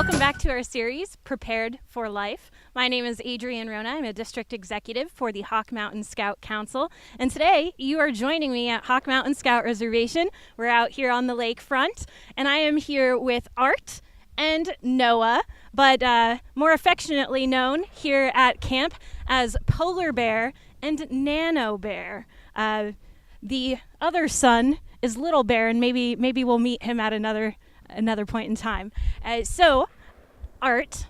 Welcome back to our series, Prepared for Life. My name is Adrienne Wrona. I'm a district executive for the Hawk Mountain Scout Council. And today, you are joining me at Hawk Mountain Scout Reservation. We're out here on the lakefront, and I am here with Art and Noah, but more affectionately known here at camp as Polar Bear and Nano Bear. The other son is Little Bear, and maybe we'll meet him at another point in time. So, Art,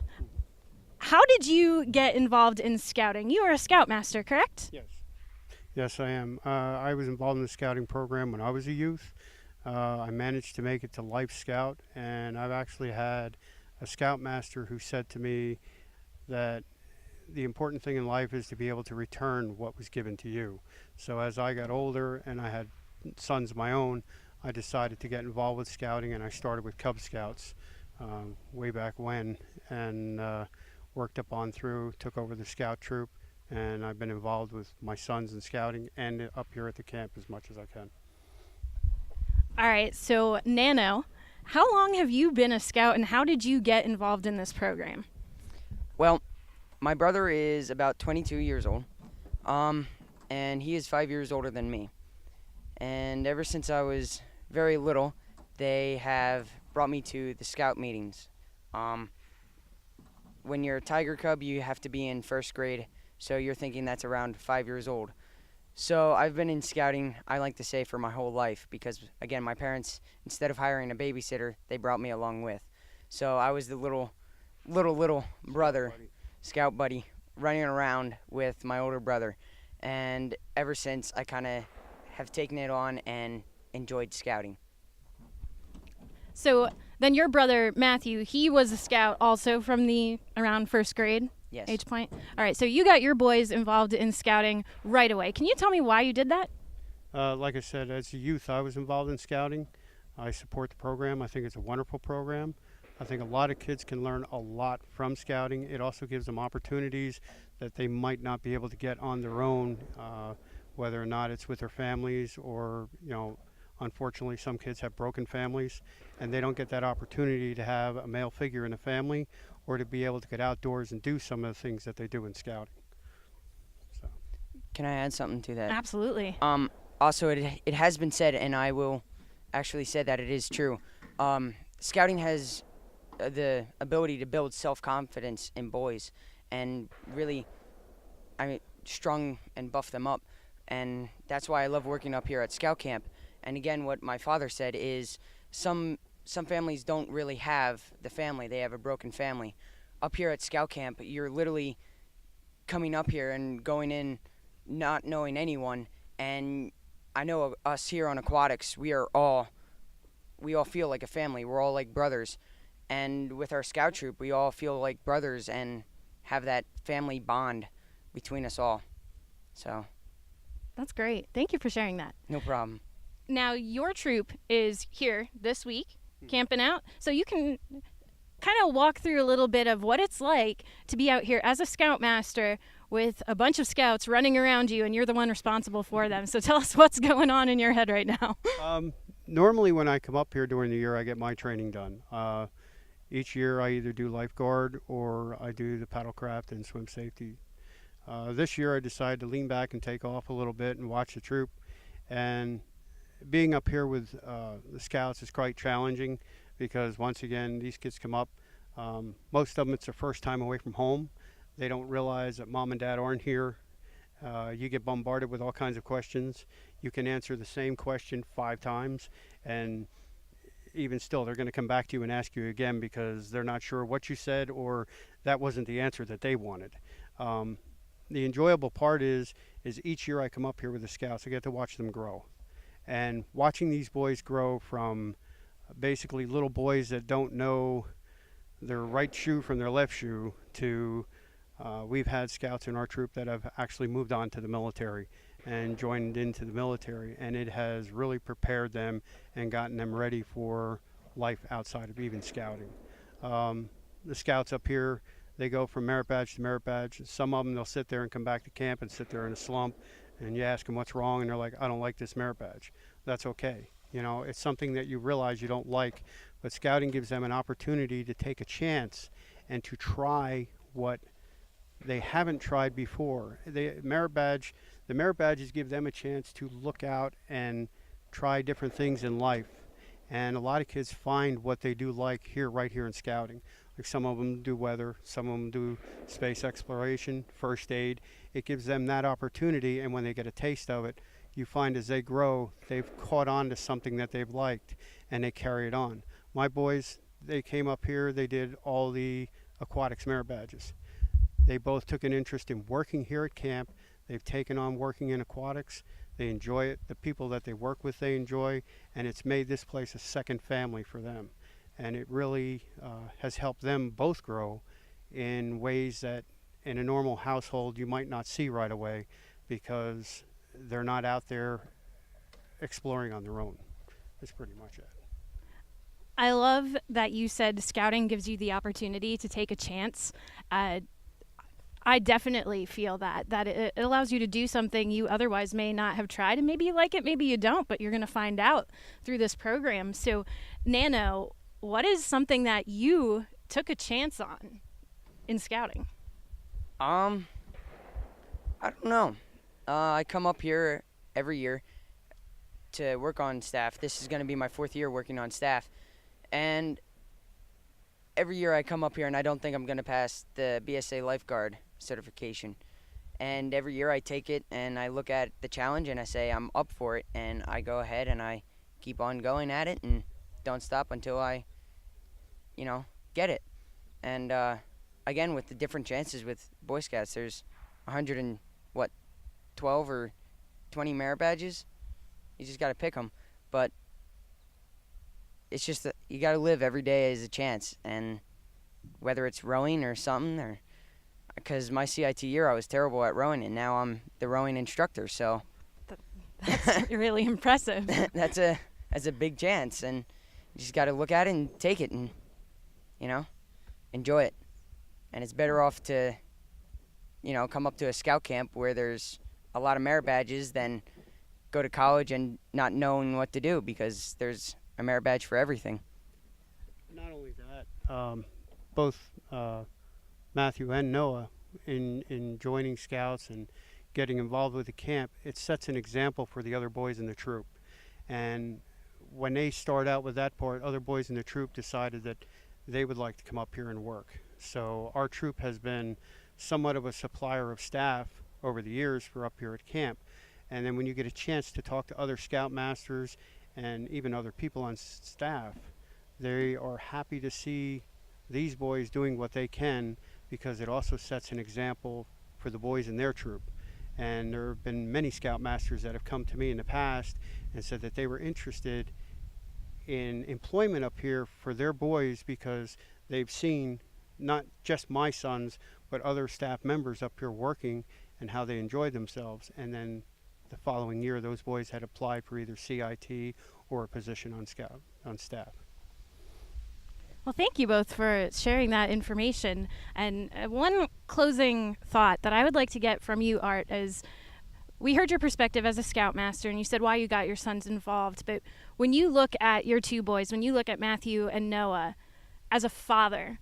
how did you get involved in scouting? You are a Scoutmaster, correct? Yes, I am. I was involved in the scouting program when I was a youth. I managed to make it to Life Scout, and I've actually had a Scoutmaster who said to me that the important thing in life is to be able to return what was given to you. So as I got older and I had sons of my own, I decided to get involved with scouting, and I started with Cub Scouts way back when, and worked up on through, took over the scout troop, and I've been involved with my sons in scouting and up here at the camp as much as I can. All right, so Nano, how long have you been a scout, and how did you get involved in this program? Well, my brother is about 22 years old, and he is 5 years older than me. And ever since I was very little, they have brought me to the scout meetings. When you're a tiger cub, you have to be in first grade, so you're thinking that's around 5 years old. So I've been in scouting, I like to say, for my whole life because, again, my parents, instead of hiring a babysitter, they brought me along with. So I was the little brother, scout buddy, running around with my older brother. And ever since, I kind of have taken it on and enjoyed scouting. So then your brother, Matthew, he was a scout also from the around first grade Yes. age point? All right, so you got your boys involved in scouting right away. Can you tell me why you did that? Like I said, as a youth, I was involved in scouting. I support the program. I think it's a wonderful program. I think a lot of kids can learn a lot from scouting. It also gives them opportunities that they might not be able to get on their own, whether or not it's with their families or, unfortunately some kids have broken families and they don't get that opportunity to have a male figure in the family or to be able to get outdoors and do some of the things that they do in scouting. So. Can I add something to that? Absolutely. Also, it has been said, and I will actually say that it is true. Scouting has the ability to build self-confidence in boys and really, strong and buff them up. And that's why I love working up here at Scout Camp. And again, what my father said is some families don't really have the family. They have a broken family. Up here at Scout Camp, you're literally coming up here and going in not knowing anyone. And I know us here on Aquatics, we all feel like a family. We're all like brothers. And with our scout troop, we all feel like brothers and have that family bond between us all. So. That's great. Thank you for sharing that. No problem. Now, your troop is here this week, camping out. So you can kind of walk through a little bit of what it's like to be out here as a Scoutmaster with a bunch of scouts running around you, and you're the one responsible for them. So tell us what's going on in your head right now. Normally when I come up here during the year, I get my training done. Each year I either do lifeguard or I do the paddlecraft and swim safety. This year I decided to lean back and take off a little bit and watch the troop. And being up here with the scouts is quite challenging because once again these kids come up. Most of them it's their first time away from home. They don't realize that mom and dad aren't here. You get bombarded with all kinds of questions. You can answer the same question 5 times and even still they're going to come back to you and ask you again because they're not sure what you said or that wasn't the answer that they wanted. The enjoyable part is each year I come up here with the scouts, I get to watch them grow. And watching these boys grow from basically little boys that don't know their right shoe from their left shoe to we've had scouts in our troop that have actually moved on to the military and joined into the military, and it has really prepared them and gotten them ready for life outside of even scouting. The scouts up here, they go from merit badge to merit badge. Some of them, they'll sit there and come back to camp and sit there in a slump, and you ask them what's wrong, and they're like, I don't like this merit badge. That's okay. It's something that you realize you don't like, but Scouting gives them an opportunity to take a chance and to try what they haven't tried before. The merit badges give them a chance to look out and try different things in life. And a lot of kids find what they do like here, right here in Scouting. Like some of them do weather, some of them do space exploration, first aid. It gives them that opportunity, and when they get a taste of it, you find as they grow, they've caught on to something that they've liked, and they carry it on. My boys, they came up here, they did all the Aquatics merit badges. They both took an interest in working here at camp. They've taken on working in aquatics. They enjoy it. The people that they work with, they enjoy, and it's made this place a second family for them. And it really has helped them both grow in ways that in a normal household you might not see right away, because they're not out there exploring on their own. That's pretty much it. I love that you said Scouting gives you the opportunity to take a chance. I definitely feel that it allows you to do something you otherwise may not have tried, and maybe you like it, maybe you don't, but you're going to find out through this program. So, Nano, what is something that you took a chance on in Scouting? I don't know. I come up here every year to work on staff. This is going to be my 4th year working on staff, and every year I come up here and I don't think I'm going to pass the BSA lifeguard certification. And every year I take it and I look at the challenge and I say I'm up for it, and I go ahead and I keep on going at it and don't stop until I, get it. And again, with the different chances with Boy Scouts, there's 12 or 20 merit badges. You just got to pick them. But it's just that you got to live every day as a chance, and whether it's rowing or something, or because my CIT year I was terrible at rowing, and now I'm the rowing instructor, so that's really impressive. That's a big chance, and you just got to look at it and take it, and enjoy it. And it's better off to come up to a scout camp where there's a lot of merit badges than go to college and not knowing what to do, because there's a merit badge for everything. Not only that, both Matthew and Noah, in joining Scouts and getting involved with the camp, it sets an example for the other boys in the troop. And when they start out with that part, other boys in the troop decided that they would like to come up here and work. So our troop has been somewhat of a supplier of staff over the years for up here at camp. And then when you get a chance to talk to other Scoutmasters and even other people on staff, they are happy to see these boys doing what they can, because it also sets an example for the boys in their troop. And there have been many Scoutmasters that have come to me in the past and said that they were interested in employment up here for their boys, because they've seen not just my sons but other staff members up here working and how they enjoyed themselves. And then the following year those boys had applied for either CIT or a position on staff. Well, thank you both for sharing that information. And one closing thought that I would like to get from you, Art, is we heard your perspective as a Scoutmaster, and you said why you got your sons involved. But when you look at your two boys, when you look at Matthew and Noah, as a father,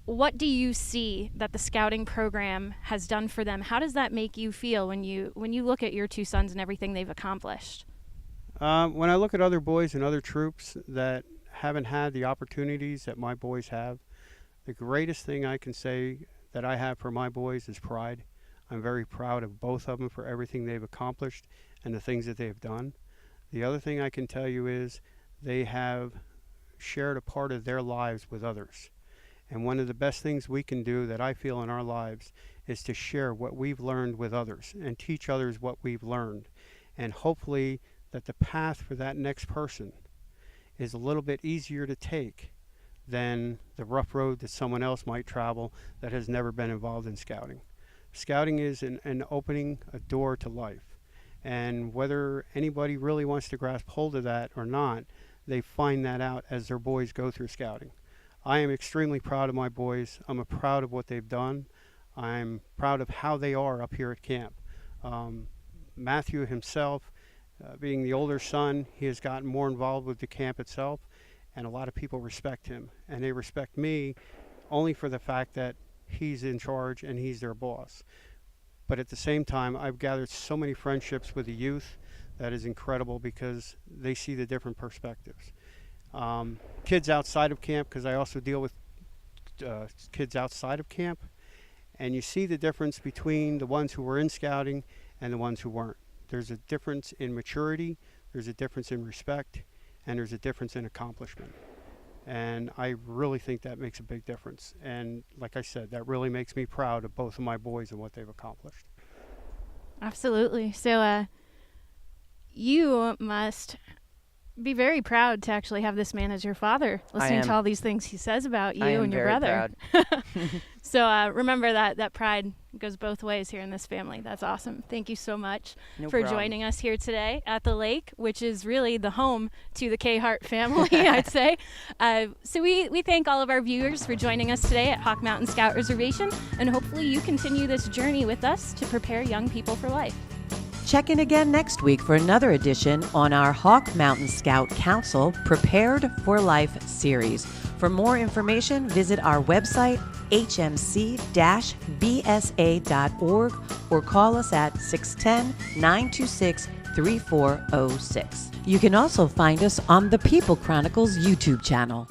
what do you see that the Scouting program has done for them? How does that make you feel when you look at your two sons and everything they've accomplished? When I look at other boys and other troops that haven't had the opportunities that my boys have, the greatest thing I can say that I have for my boys is pride. I'm very proud of both of them for everything they've accomplished and the things that they've done. The other thing I can tell you is they have shared a part of their lives with others. And one of the best things we can do that I feel in our lives is to share what we've learned with others and teach others what we've learned. And hopefully that the path for that next person is a little bit easier to take than the rough road that someone else might travel that has never been involved in Scouting. Scouting is an opening a door to life. And whether anybody really wants to grasp hold of that or not, they find that out as their boys go through Scouting. I am extremely proud of my boys. I'm proud of what they've done. I'm proud of how they are up here at camp. Matthew himself, being the older son, he has gotten more involved with the camp itself, and a lot of people respect him, and they respect me only for the fact that he's in charge and he's their boss. But at the same time, I've gathered so many friendships with the youth that is incredible because they see the different perspectives. Kids outside of camp, because I also deal with kids outside of camp, and you see the difference between the ones who were in scouting and the ones who weren't. There's a difference in maturity, there's a difference in respect, and there's a difference in accomplishment. And I really think that makes a big difference. And like I said, that really makes me proud of both of my boys and what they've accomplished. Absolutely. So you must be very proud to actually have this man as your father, listening to all these things he says about you and your brother. Proud. So remember that pride goes both ways here in this family. That's awesome. Thank you so much for joining us here today at the lake, which is really the home to the Kayhart family, I'd say. So we thank all of our viewers for joining us today at Hawk Mountain Scout Reservation, and hopefully you continue this journey with us to prepare young people for life. Check in again next week for another edition on our Hawk Mountain Scout Council Prepared for Life series. For more information, visit our website, hmc-bsa.org, or call us at 610-926-3406. You can also find us on the People Chronicles YouTube channel.